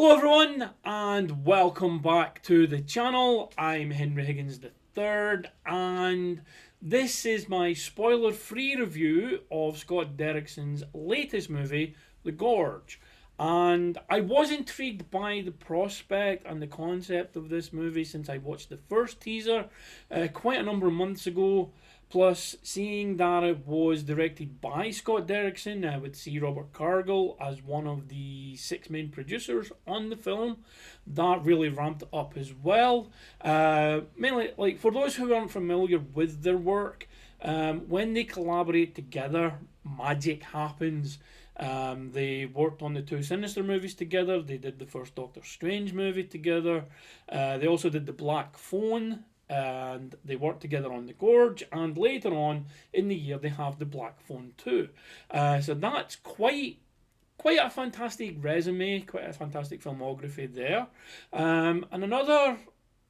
Hello everyone and welcome back to the channel. I'm Henry Higgins III and this is my spoiler-free review of Scott Derrickson's latest movie, The Gorge. And I was intrigued by the prospect and the concept of this movie since I watched the first teaser quite a number of months ago. Plus, seeing that it was directed by Scott Derrickson with C. Robert Cargill as one of the 6 main producers on the film, that really ramped up as well. Mainly, like for those who aren't familiar with their work, when they collaborate together, magic happens. They worked on the 2 Sinister movies together. They did the first Doctor Strange movie together. They also did The Black Phone. And they worked together on The Gorge, and later on in the year they have The Black Phone 2. So that's quite a fantastic resume, quite a fantastic filmography there. And another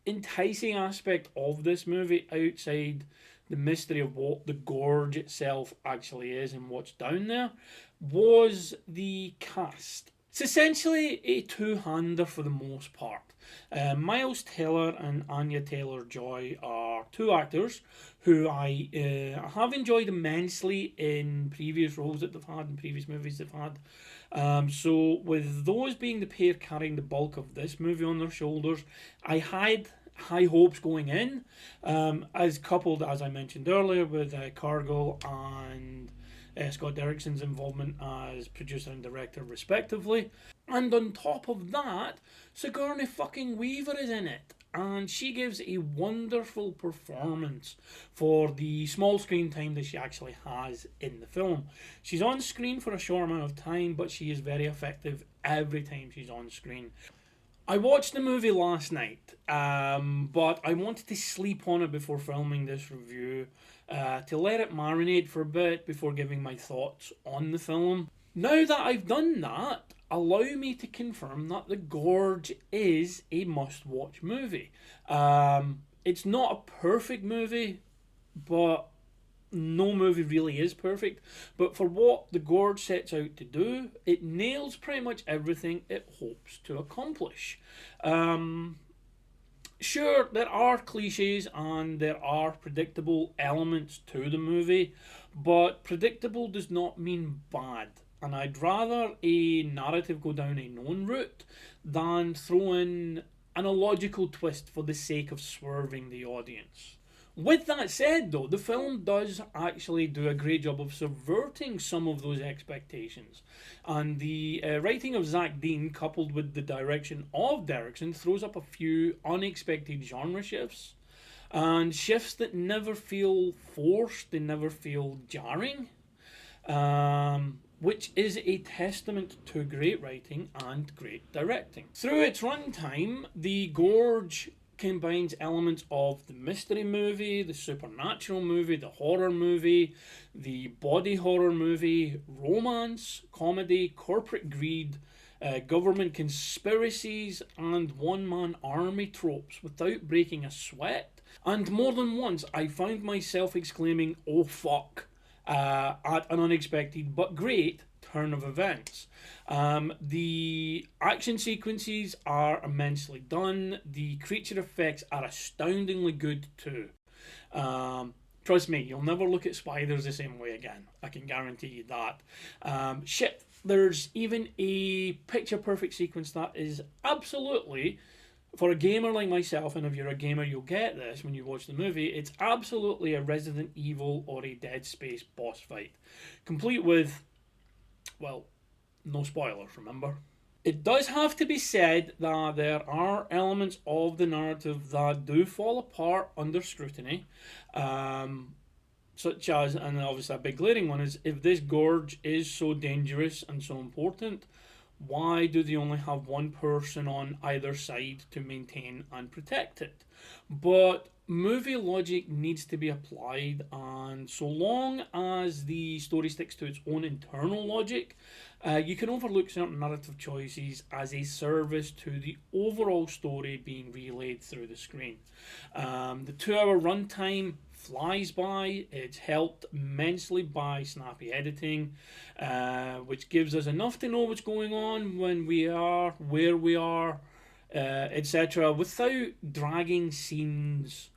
enticing aspect of this movie, outside the mystery of what the Gorge itself actually is and what's down there, was the cast. It's essentially a two-hander for the most part. Miles Teller and Anya Taylor-Joy are 2 actors who I have enjoyed immensely in previous roles that they've had, in previous movies they've had. So with those being the pair carrying the bulk of this movie on their shoulders, I had high hopes going in, as coupled, as I mentioned earlier, with Cargill and Scott Derrickson's involvement as producer and director respectively. And on top of that, Sigourney fucking Weaver is in it, and she gives a wonderful performance for the small screen time that she actually has in the film. She's on screen for a short amount of time, but she is very effective every time she's on screen. I watched the movie last night, but I wanted to sleep on it before filming this review, to let it marinate for a bit before giving my thoughts on the film. Now that I've done that, allow me to confirm that The Gorge is a must-watch movie. It's not a perfect movie, but no movie really is perfect. But for what The Gorge sets out to do, it nails pretty much everything it hopes to accomplish. Sure, there are cliches and there are predictable elements to the movie, but predictable does not mean bad. And I'd rather a narrative go down a known route than throw in an illogical twist for the sake of swerving the audience. With that said though, the film does actually do a great job of subverting some of those expectations. And the writing of Zach Dean, coupled with the direction of Derrickson, throws up a few unexpected genre shifts. And shifts that never feel forced, they never feel jarring. Which is a testament to great writing and great directing. Through its runtime, The Gorge combines elements of the mystery movie, the supernatural movie, the horror movie, the body horror movie, romance, comedy, corporate greed, government conspiracies, and one-man army tropes without breaking a sweat. And more than once, I found myself exclaiming, "Oh fuck," at an unexpected but great turn of events. The action sequences are immensely done. The creature effects are astoundingly good too. Trust me, you'll never look at spiders the same way again. I can guarantee you that. Shit, there's even a picture-perfect sequence that is absolutely, for a gamer like myself, and if you're a gamer you'll get this when you watch the movie, it's absolutely a Resident Evil or a Dead Space boss fight. Complete with, well, no spoilers, remember? It does have to be said that there are elements of the narrative that do fall apart under scrutiny, such as, and obviously a big glaring one, is if this gorge is so dangerous and so important, why do they only have one person on either side to maintain and protect it? But movie logic needs to be applied, and so long as the story sticks to its own internal logic, you can overlook certain narrative choices as a service to the overall story being relayed through the screen. The 2-hour runtime flies by. It's helped immensely by snappy editing, which gives us enough to know what's going on when we are, where we are, etc., without dragging scenes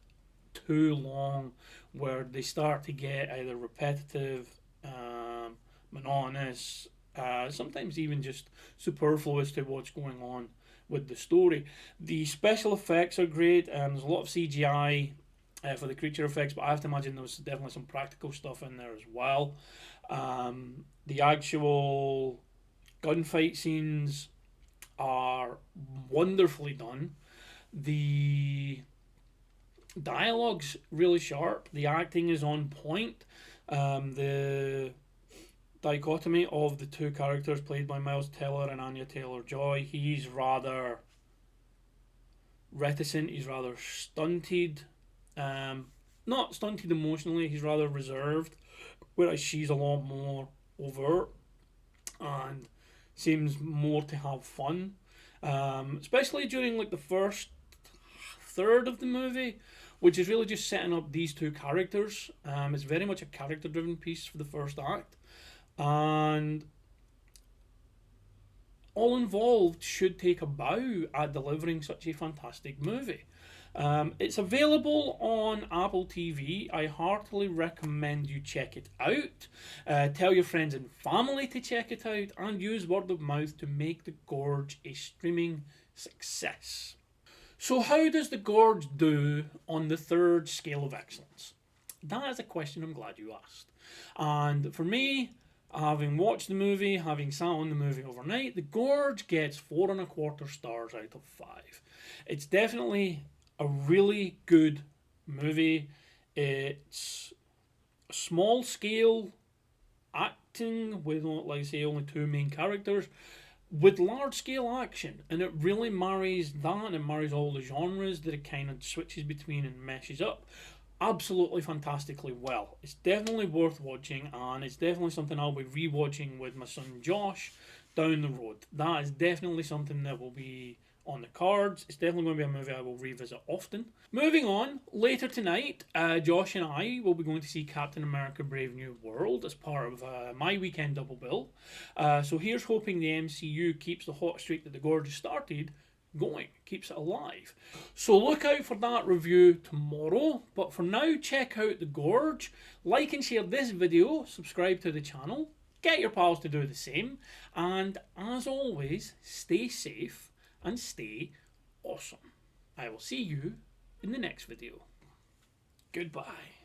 too long where they start to get either repetitive, monotonous, sometimes even just superfluous to what's going on with the story. The special effects are great, and there's a lot of CGI for the creature effects, but I have to imagine there's definitely some practical stuff in there as well. The actual gunfight scenes are wonderfully done. The dialogue's really sharp. The acting is on point. The dichotomy of the two characters played by Miles Teller and Anya Taylor-Joy, he's rather reticent, he's rather stunted, not stunted emotionally, he's rather reserved, whereas she's a lot more overt and seems more to have fun, especially during like the first third of the movie, which is really just setting up these two characters. It's very much a character driven piece for the first act, and all involved should take a bow at delivering such a fantastic movie. It's available on Apple TV. I heartily recommend you check it out. Tell your friends and family to check it out, and use word of mouth to make The Gorge a streaming success. So how does The Gorge do on the third scale of excellence? That is a question I'm glad you asked. And for me, having watched the movie, having sat on the movie overnight, The Gorge gets 4.25 stars out of 5. It's definitely a really good movie. It's a small scale acting with, like I say, only two main characters, with large scale action, and it really marries that, and it marries all the genres that it kind of switches between and meshes up absolutely fantastically well. It's definitely worth watching, and it's definitely something I'll be rewatching with my son Josh down the road. That is definitely something that will be on the cards. It's definitely going to be a movie I will revisit often. Moving on, later tonight, Josh and I will be going to see Captain America Brave New World as part of my weekend double bill. So here's hoping the MCU keeps the hot streak that The Gorge started going, keeps it alive. So look out for that review tomorrow, but for now, check out The Gorge, like and share this video, subscribe to the channel, get your pals to do the same, and as always, stay safe and stay awesome. I will see you in the next video. Goodbye.